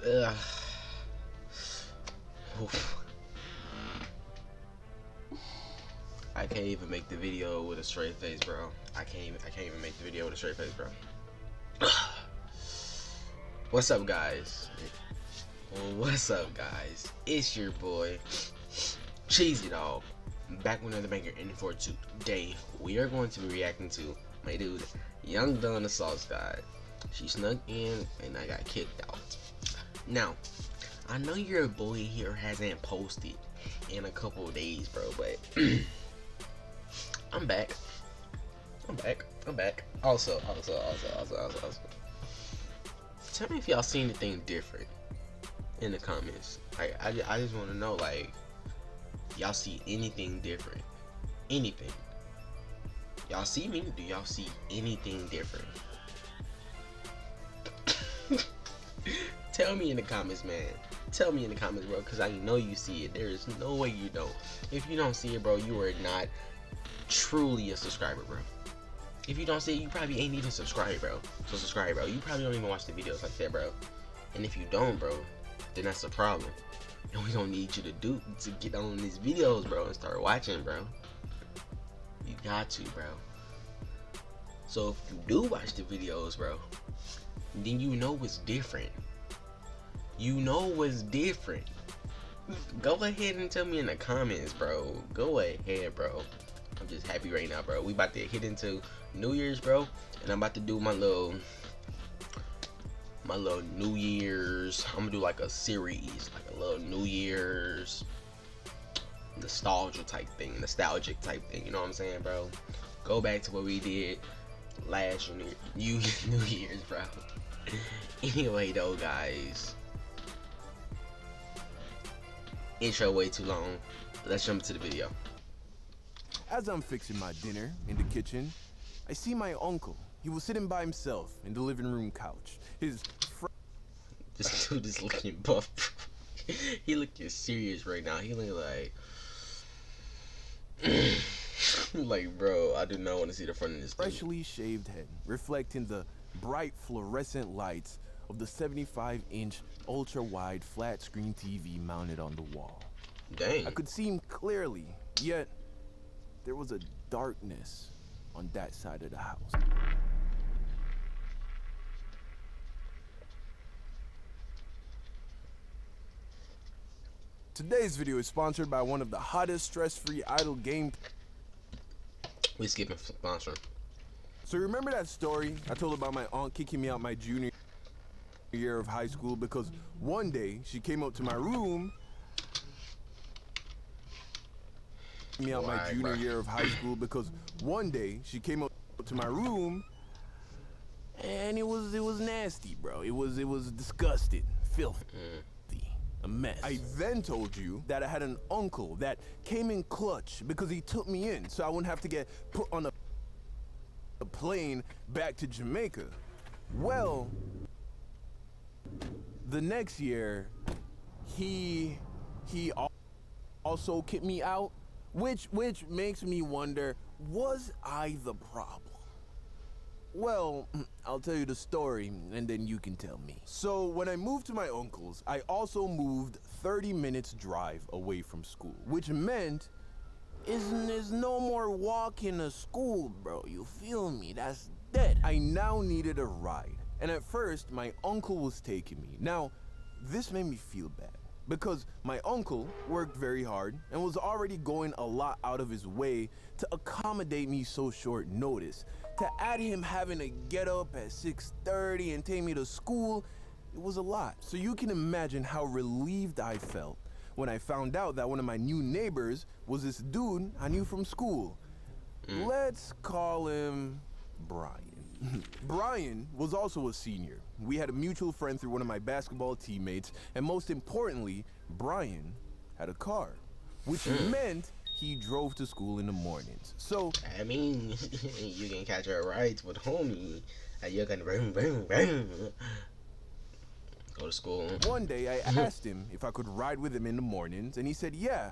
Ugh. Oof. I can't even make the video with a straight face, bro. I can't even make the video with a straight face, bro. What's up, guys? What's up, guys? It's your boy Cheezy Dog, back with another banger. And for today, we are going to be reacting to my dude Young Donna Sauce God. She snuck in and I got kicked out. Now, I know your boy here hasn't posted in a couple of days, bro, but I'm back. Also. Tell me if y'all see anything different in the comments. I just want to know, like, y'all see anything different? Anything? Y'all see me? Do y'all see anything different? Tell me in the comments, man. Tell me in the comments, bro, because I know you see it. There is no way you don't. If you don't see it, bro, you are not truly a subscriber, bro. If you don't see it, you probably ain't even subscribed, bro. So subscribe, bro. You probably don't even watch the videos like that, bro. And if you don't, bro, then that's the problem. And we don't need you to get on these videos, bro, and start watching, bro. You got to, bro. So if you do watch the videos, bro, then you know what's different. You know what's different. Go ahead and tell me in the comments, bro. Go ahead, bro. I'm just happy right now, bro. We about to hit into New Year's, bro, and I'm about to do my little New Year's. I'm gonna do like a series, like a little New Year's nostalgic type thing. You know what I'm saying, bro? Go back to what we did last New Year's, bro. Anyway, though, guys, intro way too long. Let's jump into the video. As I'm fixing my dinner in the kitchen, I see my uncle. He was sitting by himself in the living room couch. This dude is looking buff. He looking serious right now. He looking like, bro, I do not want to see the front of this thing. Freshly shaved head, reflecting the bright fluorescent lights of the 75-inch ultra-wide flat-screen TV mounted on the wall. Dang. I could see him clearly, yet there was a darkness on that side of the house. Today's video is sponsored by one of the hottest stress-free idle game. We skipping sponsor. So remember that story I told about my aunt kicking me out my junior year of high school because one day she came up to my room. Year of high school because one day she came up to my room and it was nasty, bro. It was disgusting, filthy, a mess. I then told you that I had an uncle that came in clutch because he took me in so I wouldn't have to get put on a plane back to Jamaica. Well, the next year he also kicked me out. Which makes me wonder, was I the problem? Well, I'll tell you the story and then you can tell me. So when I moved to my uncle's, I also moved 30 minutes drive away from school, which meant there's no more walking to school, bro. You feel me? That's dead. I now needed a ride. And at first, my uncle was taking me. Now, this made me feel bad, because my uncle worked very hard and was already going a lot out of his way to accommodate me so short notice. To add him having to get up at 6:30 and take me to school, it was a lot. So you can imagine how relieved I felt when I found out that one of my new neighbors was this dude I knew from school. Let's call him Brian. Brian was also a senior. We had a mutual friend through one of my basketball teammates, and most importantly, Brian had a car, which meant he drove to school in the mornings. So I mean, you can catch a ride with homie, and you can go to school. One day I asked him if I could ride with him in the mornings, and he said yeah.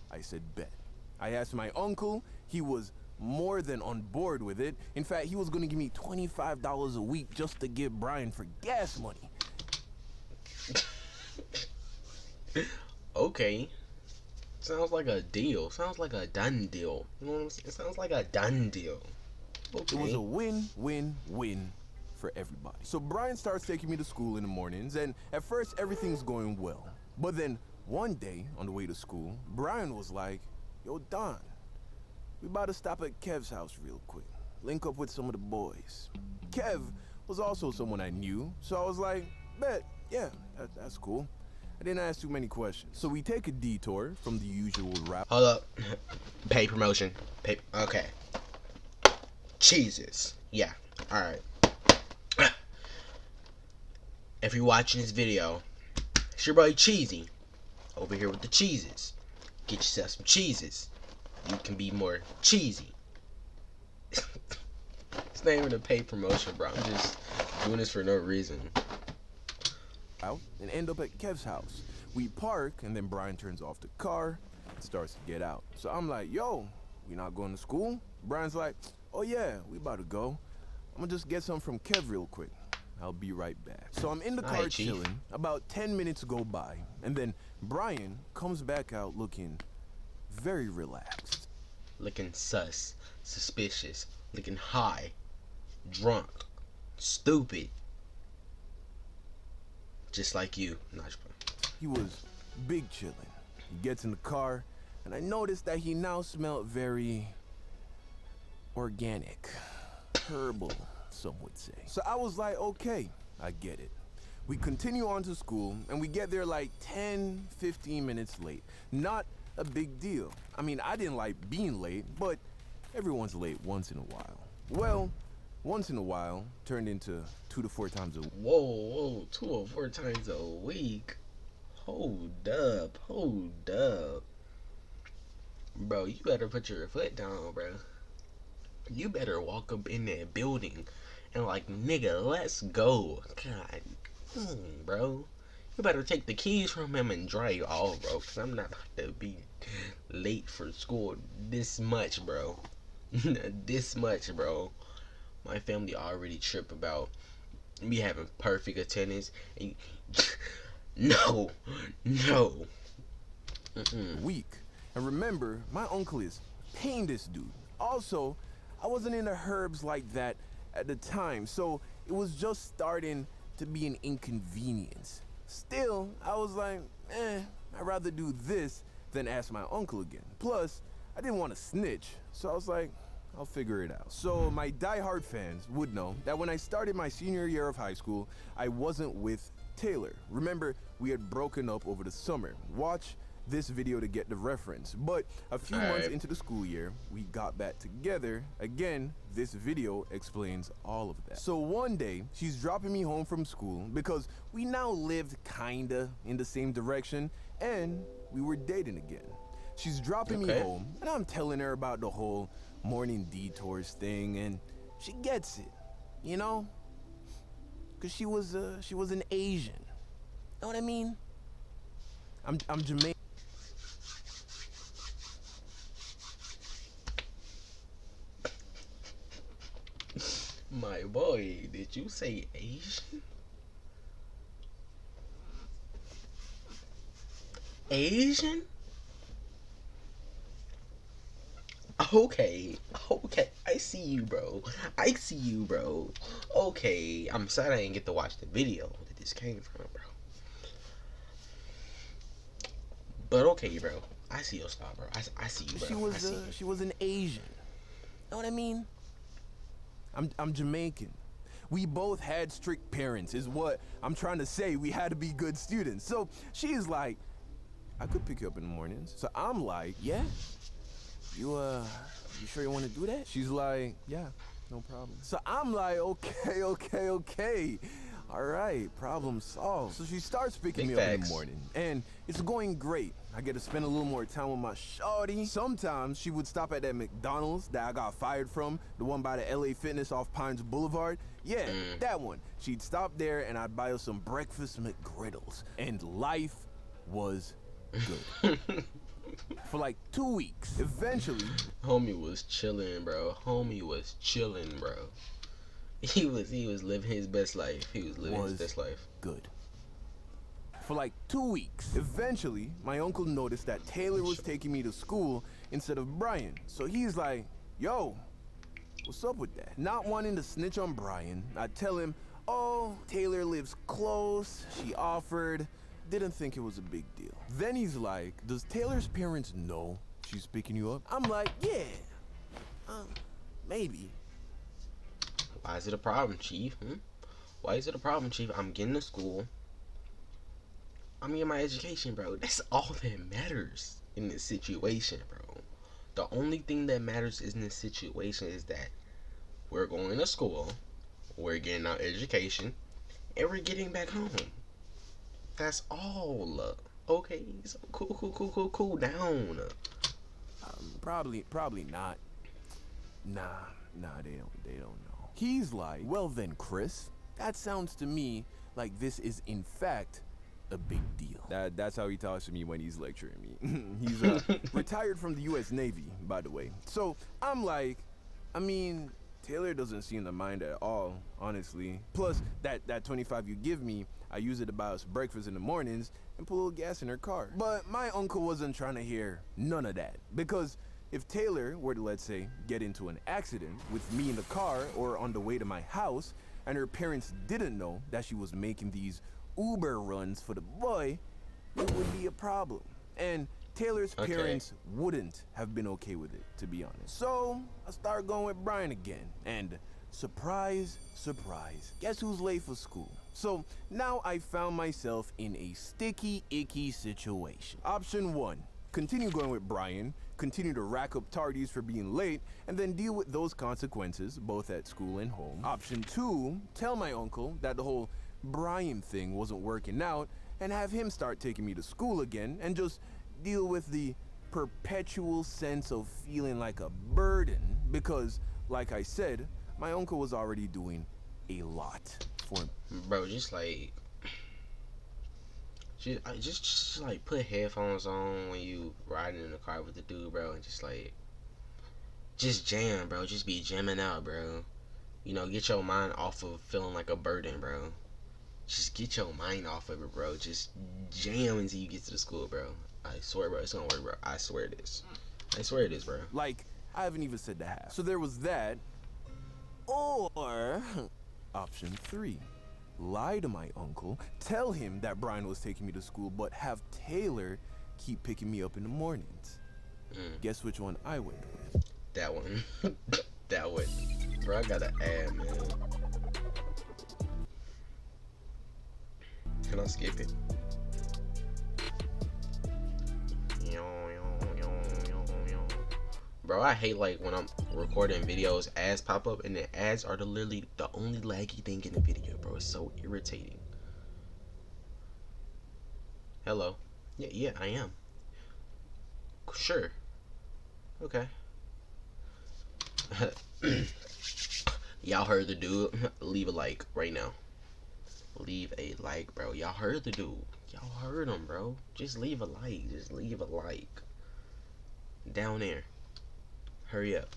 I said bet. I asked my uncle. He was more than on board with it. In fact, he was going to give me $25 a week just to give Brian for gas money. Okay. Sounds like a deal. Sounds like a done deal. You know what I'm saying? It sounds like a done deal. Okay. It was a win-win-win for everybody. So Brian starts taking me to school in the mornings, and at first everything's going well. But then one day on the way to school, Brian was like, "Yo, Don, we about to stop at Kev's house real quick. Link up with some of the boys." Kev was also someone I knew, so I was like, "Bet, yeah, that's cool." I didn't ask too many questions. So we take a detour from the usual route. Hold up. Pay promotion. Okay. Cheeses. Yeah. Alright. If you're watching this video, it's your boy Cheezy. Over here with the cheeses. Get yourself some cheeses. You can be more cheesy. It's not even a paid promotion, bro. I'm just doing this for no reason. Out and end up at Kev's house. We park, and then Brian turns off the car and starts to get out. So I'm like, "Yo, we not going to school?" Brian's like, "Oh yeah, we about to go. I'm gonna just get some from Kev real quick. I'll be right back." So I'm in the car chilling. About 10 minutes go by, and then Brian comes back out looking very relaxed. Looking sus, suspicious, looking high, drunk, stupid. Just like you. He was big chilling. He gets in the car, and I noticed that he now smelled very organic, herbal, some would say. So I was like, okay, I get it. We continue on to school, and we get there like 10, 15 minutes late. Not a big deal. I mean, I didn't like being late, but everyone's late once in a while. Well, once in a while turned into 2 to 4 times a week. Whoa, 2 or 4 times a week. Hold up. Bro, you better put your foot down, bro. You better walk up in that building and like, "Nigga, let's go." God, bro. You better take the keys from him and drive off, bro. Cause I'm not about to be late for school this much, bro. This much, bro. My family already trip about me having perfect attendance. And no. Week. And remember, my uncle is paying this dude. Also, I wasn't into herbs like that at the time, so it was just starting to be an inconvenience. Still, I was like, I'd rather do this than ask my uncle again. Plus, I didn't want to snitch, so I was like, I'll figure it out. So my diehard fans would know that when I started my senior year of high school, I wasn't with Taylor. Remember, we had broken up over the summer. Watch this video to get the reference. But a few months into the school year, we got back together. Again, this video explains all of that. So one day, she's dropping me home from school because we now lived kinda in the same direction and we were dating again. She's dropping me home and I'm telling her about the whole morning detours thing, and she gets it, you know? Cause she was an Asian. Know what I mean? I'm Jamaican. My boy, did you say Asian? Asian? Okay, I see you, bro. Okay, I'm sad I didn't get to watch the video that this came from, bro. But okay, bro. I see your style, bro. I see you, bro. She was an Asian. Know what I mean? I'm Jamaican. We both had strict parents, is what I'm trying to say. We had to be good students. So she's like, "I could pick you up in the mornings." So I'm like, "Yeah. You sure you want to do that?" She's like, "Yeah, no problem." So I'm like, okay. All right, problem solved. So she starts picking me up in the morning, and it's going great. I get to spend a little more time with my shawty. Sometimes she would stop at that McDonald's that I got fired from, the one by the LA Fitness off Pines Boulevard. Yeah, that one. She'd stop there, and I'd buy her some breakfast McGriddles, and life was good. For like 2 weeks. Eventually, homie was chilling, bro. He was living his best life. Good. for like 2 weeks. Eventually, my uncle noticed that Taylor was taking me to school instead of Brian. So he's like, yo, what's up with that? Not wanting to snitch on Brian, I tell him, oh, Taylor lives close, she offered, didn't think it was a big deal. Then he's like, does Taylor's parents know she's picking you up? I'm like, yeah, maybe. Why is it a problem, Chief? Why is it a problem, Chief? I'm getting to school. I'm getting my education, bro. That's all that matters in this situation, bro. The only thing that matters in this situation is that we're going to school, we're getting our education, and we're getting back home. That's all. Okay, so cool down. Probably not. Nah, they don't know. He's like, well then, Chris, that sounds to me like this is in fact a big deal. That's how he talks to me when he's lecturing me. He's retired from the U.S. Navy, by the way. So I'm like, I mean, Taylor doesn't seem to mind at all, honestly. Plus, that 25 you give me, I use it to buy us breakfast in the mornings and put a little gas in her car. But my uncle wasn't trying to hear none of that, because if Taylor were to, let's say, get into an accident with me in the car or on the way to my house, and her parents didn't know that she was making these Uber runs for the boy, it would be a problem. And Taylor's parents wouldn't have been okay with it, to be honest. So I started going with Brian again, and surprise, surprise, guess who's late for school? So now I found myself in a sticky, icky situation. Option 1, continue going with Brian, continue to rack up tardies for being late, and then deal with those consequences, both at school and home. Option 2, tell my uncle that the whole Brian thing wasn't working out, and have him start taking me to school again, and just deal with the perpetual sense of feeling like a burden, because, like I said, my uncle was already doing a lot for me. Bro, just like put headphones on when you riding in the car with the dude, bro, and just jam, bro. Just be jamming out, bro. You know, get your mind off of feeling like a burden, bro. Just get your mind off of it, bro. Just jam until you get to the school, bro. I swear, bro, it's gonna work, bro. I swear it is. I swear it is, bro. Like, I haven't even said the half. So there was that. Or option 3, lie to my uncle, tell him that Brian was taking me to school, but have Taylor keep picking me up in the mornings. Guess which one I went with? That one. That one. Bro, I gotta add, man. Can I skip it? Bro, I hate like when I'm recording videos, ads pop up, and the ads are literally the only laggy thing in the video, bro. It's so irritating. Hello. Yeah, I am. Sure. Okay. Y'all heard the dude. Leave a like right now. Leave a like, bro. Y'all heard the dude. Y'all heard him, bro. Just leave a like. Just leave a like. Down there. Hurry up.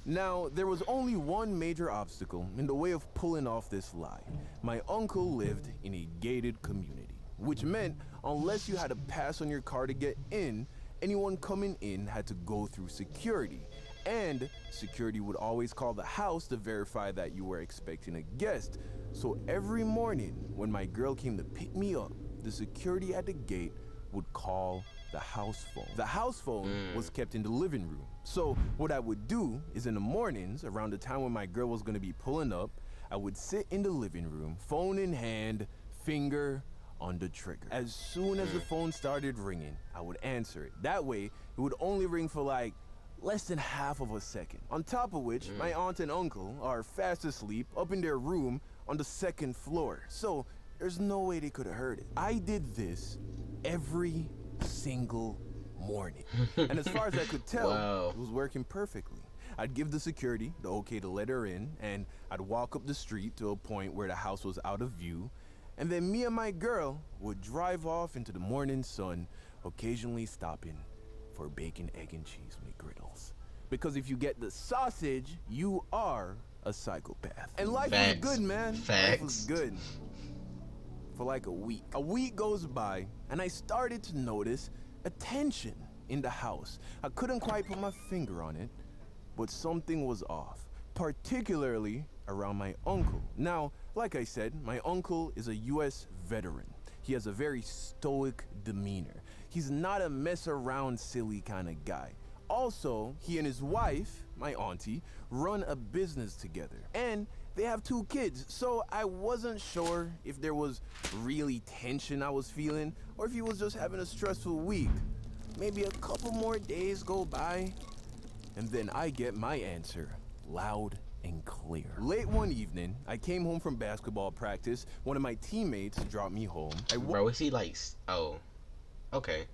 Now, there was only one major obstacle in the way of pulling off this lie. My uncle lived in a gated community, which meant unless you had a pass on your car to get in, anyone coming in had to go through security. And security would always call the house to verify that you were expecting a guest. So every morning when my girl came to pick me up, the security at the gate would call the house phone. The house phone was kept in the living room. So what I would do is in the mornings, around the time when my girl was gonna be pulling up, I would sit in the living room, phone in hand, finger on the trigger. As soon as the phone started ringing, I would answer it. That way, it would only ring for like less than half of a second. On top of which, my aunt and uncle are fast asleep up in their room on the 2nd floor. So there's no way they could have heard it. I did this every single morning. And as far as I could tell, it was working perfectly. I'd give the security the okay to let her in, and I'd walk up the street to a point where the house was out of view, and then me and my girl would drive off into the morning sun, occasionally stopping for bacon, egg, and cheese McGriddles. Because if you get the sausage, you are a psychopath. And life was good, man. Facts. Life was good. for like a week. A week goes by, and I started to notice a tension in the house. I couldn't quite put my finger on it, but something was off, particularly around my uncle. Now, like I said, my uncle is a US veteran. He has a very stoic demeanor. He's not a mess around silly kind of guy. Also, he and his wife, my auntie, run a business together. And they have 2 kids, so I wasn't sure if there was really tension I was feeling or if he was just having a stressful week. Maybe a couple more days go by, and then I get my answer loud and clear. Late one evening, I came home from basketball practice. One of my teammates dropped me home. Bro, is he like, oh, okay.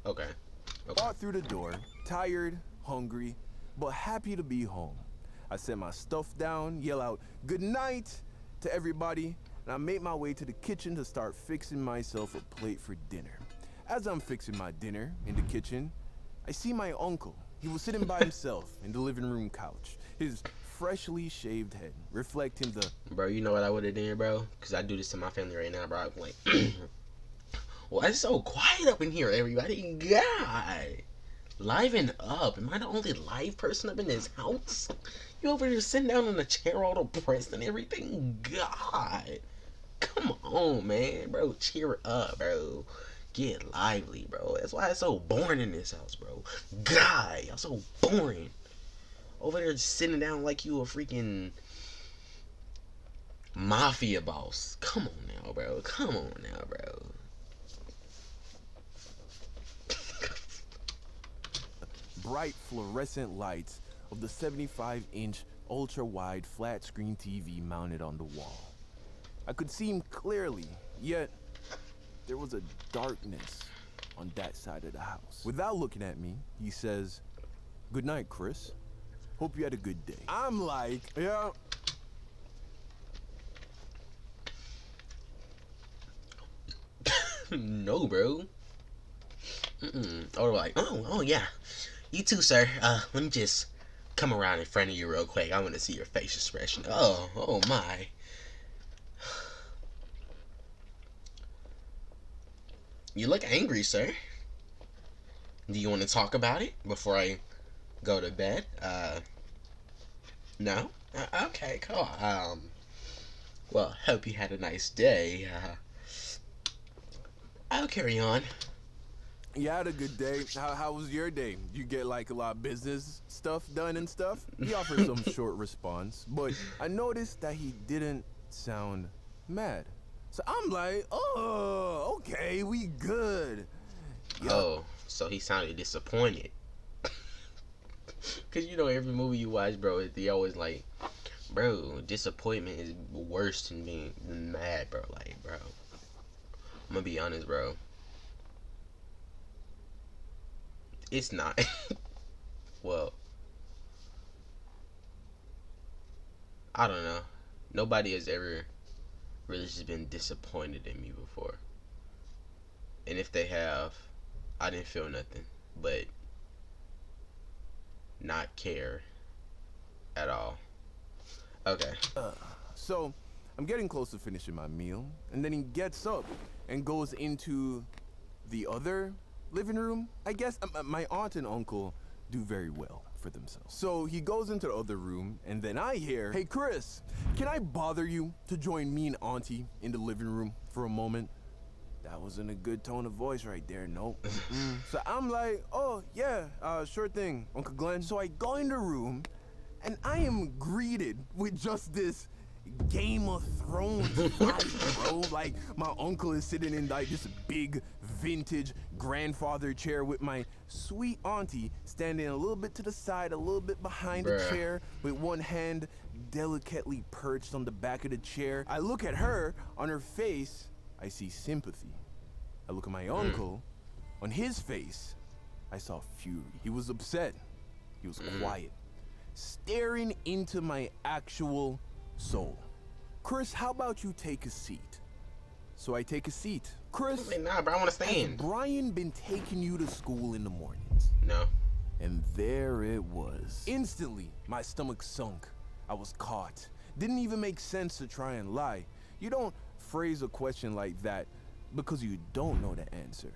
Walked through the door, tired, hungry, but happy to be home. I set my stuff down, yell out good night to everybody, and I made my way to the kitchen to start fixing myself a plate for dinner. As I'm fixing my dinner in the kitchen, I see my uncle. He was sitting by himself in the living room couch, his freshly shaved head reflecting the... Bro, you know what I would have done, bro? Because I do this to my family right now, bro. I'm like, why is it so quiet up in here, everybody? God, liven up. Am I the only live person up in this house? You over here sitting down in a chair all depressed and everything? God, come on, man, bro. Cheer up, bro. Get lively, bro. That's why it's so boring in this house, bro. God, y'all so boring. Over there just sitting down like you a freaking mafia boss. Come on now, bro. Come on now, bro. Bright fluorescent lights of the 75-inch ultra-wide flat-screen TV mounted on the wall. I could see him clearly, yet there was a darkness on that side of the house. Without looking at me, he says, "Good night, Chris. Hope you had a good day." I'm like, yeah. No, bro. Or like, oh yeah. You too, sir. Let me just come around in front of you real quick. I want to see your face expression. Oh my. You look angry, sir. Do you want to talk about it before I go to bed? No? Okay, cool. Well, hope you had a nice day. I'll carry on. You had a good day. How was your day? You get like a lot of business stuff done and stuff? He offered some short response, but I noticed that he didn't sound mad. So I'm like, oh, okay, we good. Yep. Oh, so he sounded disappointed. Cause you know every movie you watch, bro, they always like, bro, disappointment is worse than being mad, bro. Like, bro, I'm gonna be honest, bro. It's not. Well, I don't know. Nobody has ever really just been disappointed in me before. And if they have, I didn't feel nothing but not care at all. Okay. So I'm getting close to finishing my meal, and then he gets up and goes into the other living room. I guess my aunt and uncle do very well for themselves. So he goes into the other room, and then I hear, "Hey Chris, can I bother you to join me and auntie in the living room for a moment?" That wasn't a good tone of voice right there, nope. So I'm like, "Oh yeah, sure thing, Uncle Glenn." So I go in the room, and I am greeted with just this Game of Thrones vibe, bro. Like, my uncle is sitting in like this big vintage grandfather chair with my sweet auntie standing a little bit to the side, a little bit behind the chair, with one hand delicately perched on the back of the chair. I look at her. On her face, I see sympathy. I look at my uncle. On his face, I saw fury. He was upset. He was quiet, staring into my actual soul. "Chris, how about you take a seat?" So I take a seat. "Chris, wait, nah, bro, I want to stand. Has Brian been taking you to school in the mornings?" No. And there it was. Instantly, my stomach sunk. I was caught. Didn't even make sense to try and lie. You don't phrase a question like that because you don't know the answer.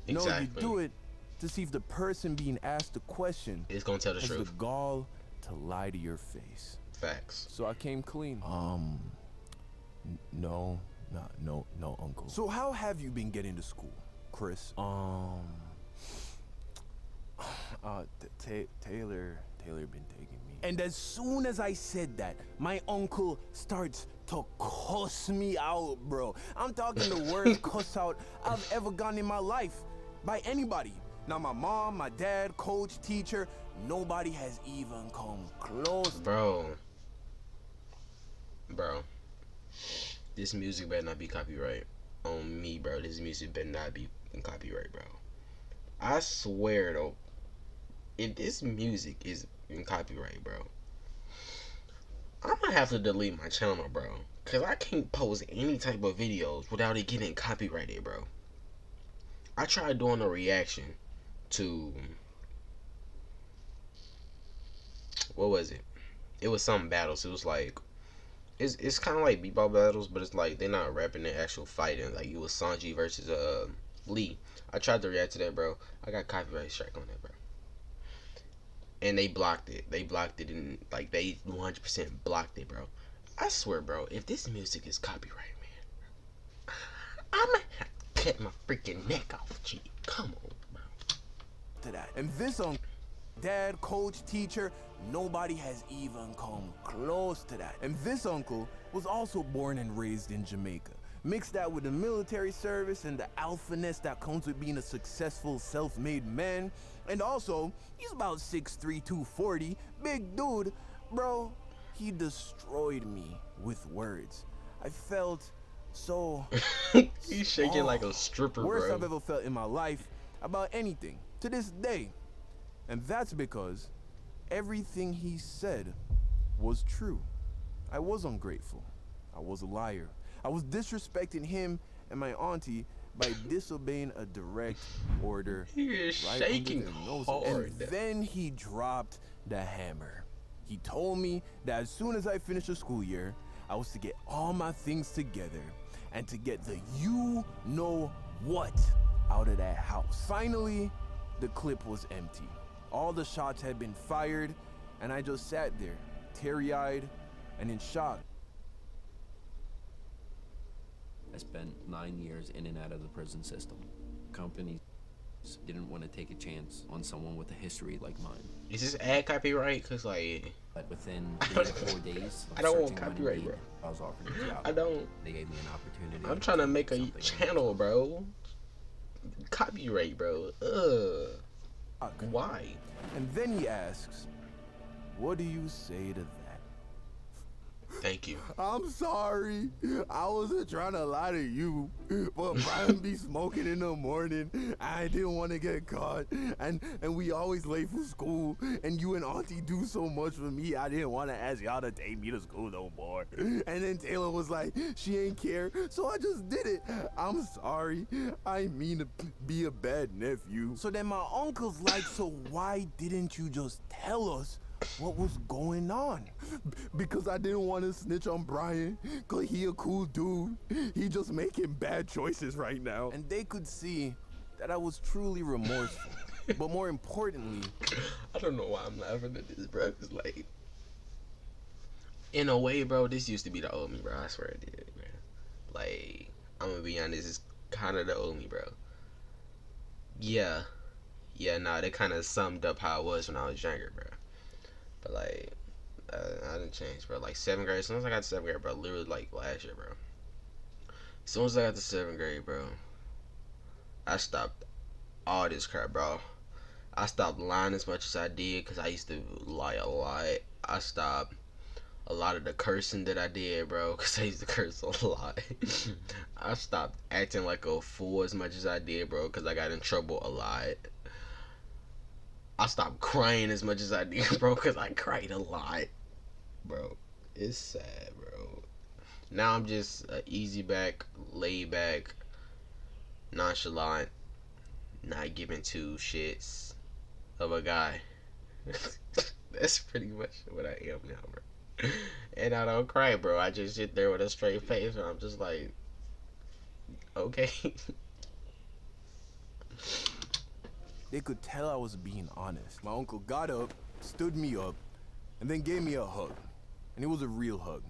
Exactly. No, you do it to see if the person being asked the question It's gonna tell the has truth. the gall to lie to your face. Facts. So I came clean. No, uncle. So how have you been getting to school, Chris? Taylor been taking me. And as soon as I said that, my uncle starts to cuss me out, bro. I'm talking the worst cuss out I've ever gotten in my life by anybody. Now my mom, my dad, coach, teacher, nobody has even come close. Bro. This music better not be copyright. On me, bro. This music better not be in copyright, bro. I swear, though, if this music is in copyright, bro, I'm gonna have to delete my channel, bro. Because I can't post any type of videos without it getting copyrighted, bro. I tried doing a reaction to... What was it? It was some battles. It was like... It's kind of like beatball battles, but it's like they're not rapping, they're actual fighting. Like it was Sanji versus Lee. I tried to react to that, bro. I got copyright strike on that, bro. And they blocked it. They blocked it, and like they 100% blocked it, bro. I swear, bro, if this music is copyright, man, I'ma have to cut my freaking neck off, G. Come on, bro. To that. And this dad, coach, teacher, nobody has even come close to that. And this uncle was also born and raised in Jamaica. Mix that with the military service and the alphaness that comes with being a successful self-made man. And also, he's about 6'3", 240, big dude. Bro, he destroyed me with words. I felt so He's shaking like a stripper, worst bro. I've ever felt in my life about anything to this day. And that's because everything he said was true. I was ungrateful. I was a liar. I was disrespecting him and my auntie by disobeying a direct order. He is right shaking under their noses. hard. And then he dropped the hammer. He told me that as soon as I finished the school year, I was to get all my things together and to get the you-know-what out of that house. Finally, the clip was empty. All the shots had been fired, and I just sat there, teary-eyed and in shock. I spent 9 years in and out of the prison system. Companies didn't want to take a chance on someone with a history like mine. Is this ad copyright? Cause like, But within 3 to 4 days of I don't want searching on copyright, Indeed, bro. I was offered a job. I don't. They gave me an opportunity. I'm trying to make a something channel, bro. Copyright, bro. Why? And then he asks, what do you say to that? Thank you. I'm sorry. I wasn't trying to lie to you, but Brian be smoking in the morning. I didn't want to get caught, and we always late for school. And you and Auntie do so much for me. I didn't want to ask y'all to take me to school no more. And then Taylor was like, she ain't care, so I just did it. I'm sorry. I mean to be a bad nephew. So then my uncle's like, so why didn't you just tell us what was going on? Because I didn't want to snitch on Brian, cause he a cool dude. He just making bad choices right now. And they could see that I was truly remorseful. But more importantly, I don't know why I'm laughing at this, bro. It's like, in a way, bro, this used to be the old me, bro. I swear it did, man. Like, I'm gonna be honest, it's kind of the old me, bro. Yeah, nah, that kind of summed up how I was when I was younger, bro. But like, I didn't change, bro. Like 7th grade, as soon as I got to 7th grade, bro, literally like last year, bro. As soon as I got to 7th grade, bro, I stopped all this crap, bro. I stopped lying as much as I did, because I used to lie a lot. I stopped a lot of the cursing that I did, bro, because I used to curse a lot. I stopped acting like a fool as much as I did, bro, because I got in trouble a lot. I stopped crying as much as I did, bro, because I cried a lot. Bro, it's sad, bro. Now I'm just an easy back, laid back, nonchalant, not giving two shits of a guy. That's pretty much what I am now, bro. And I don't cry, bro. I just sit there with a straight face, and I'm just like, okay. They could tell I was being honest. My uncle got up, stood me up, and then gave me a hug. And it was a real hug.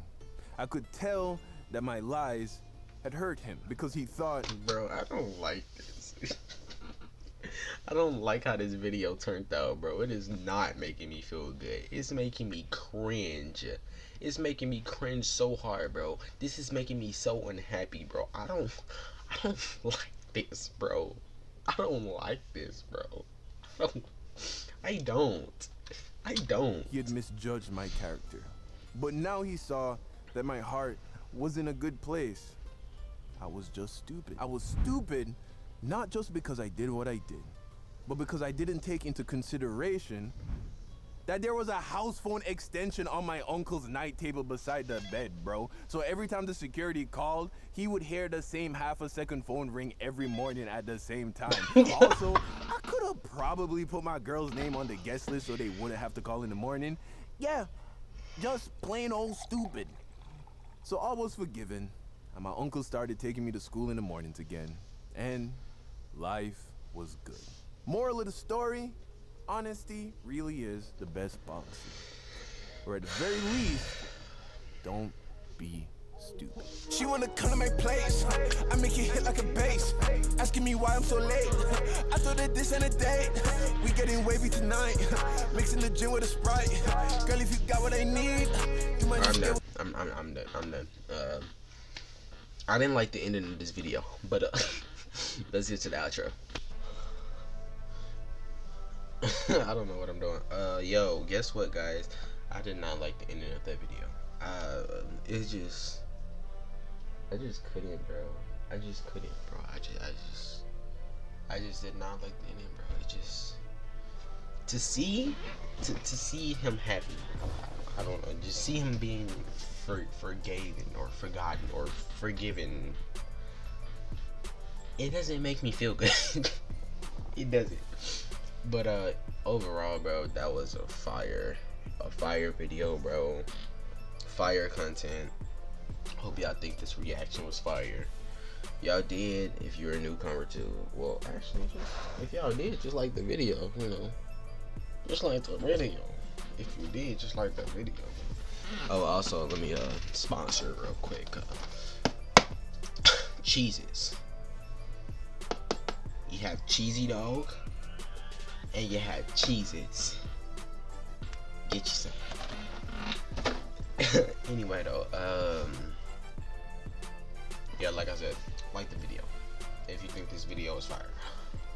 I could tell that my lies had hurt him because he thought, bro, I don't like this. I don't like how this video turned out, bro. It is not making me feel good. It's making me cringe. It's making me cringe so hard, bro. This is making me so unhappy, bro. I don't like this, bro. I don't like this, bro. I don't. he had misjudged my character. But now he saw that my heart was in a good place. I was just stupid. I was stupid not just because I did what I did, but because I didn't take into consideration that there was a house phone extension on my uncle's night table beside the bed, bro. So every time the security called, he would hear the same half-a-second phone ring every morning at the same time. Also, I could have probably put my girl's name on the guest list so they wouldn't have to call in the morning. Yeah, just plain old stupid. So all was forgiven, and my uncle started taking me to school in the mornings again, and life was good. Moral of the story, honesty really is the best policy. Or at the very least, don't be stupid. She wanna come to my place. I make it hit like a bass. Asking me why I'm so late. I thought that this ain't a date. We getting wavy tonight. Mixing the gin with a Sprite. Girl, if you got what I need, you might just get. I'm done. I didn't like the ending of this video, but let's get to the outro. I don't know what I'm doing. Yo, guess what, guys? I did not like the ending of that video. I just couldn't, bro. I just couldn't, bro. I just did not like the ending, bro. It just to see him happy. I don't know. Just see him being forgiven or forgotten or forgiven. It doesn't make me feel good. It doesn't. But overall, bro, that was a fire video, bro. Fire content. Hope y'all think this reaction was fire. Y'all did. If you're a newcomer too, well, actually, if y'all did, just like the video, you know, just like the video. If you did, just like the video. Oh, also, let me sponsor real quick. Cheezes. You have cheezydog. And you have cheeses. Get you some. Anyway though, yeah, like I said, like the video if you think this video is fire.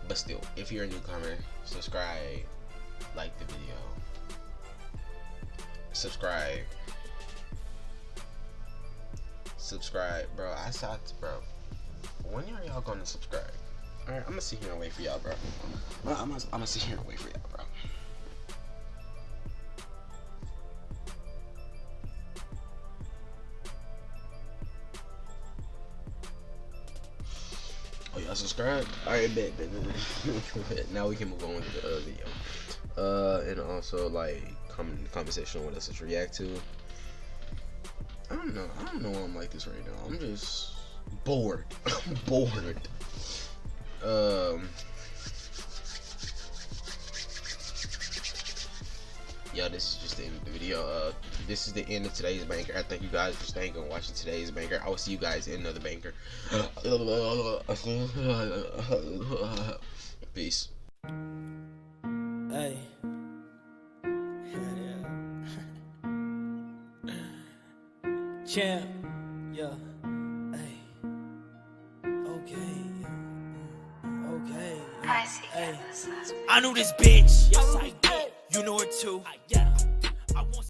But still, if you're a newcomer, subscribe, like the video, subscribe, bro. I saw it, bro. When are y'all gonna subscribe? Alright, I'm gonna sit here and wait for y'all, bro. I'm gonna sit here and wait for y'all, bro. Oh, y'all subscribe? Alright, bet. Now we can move on to the other video. And also, like, comment in the comment section what else to react to. I don't know why I'm like this right now. I'm just bored. I'm bored. Yeah, this is just the end of the video. This is the end of today's banker. I thank you guys for staying and watching today's banker. I will see you guys in another banker. Peace. Hey. Champ. Yeah. Hey. Okay. I see. Hey. I knew this bitch. Yes, I did. You know her too. Yeah.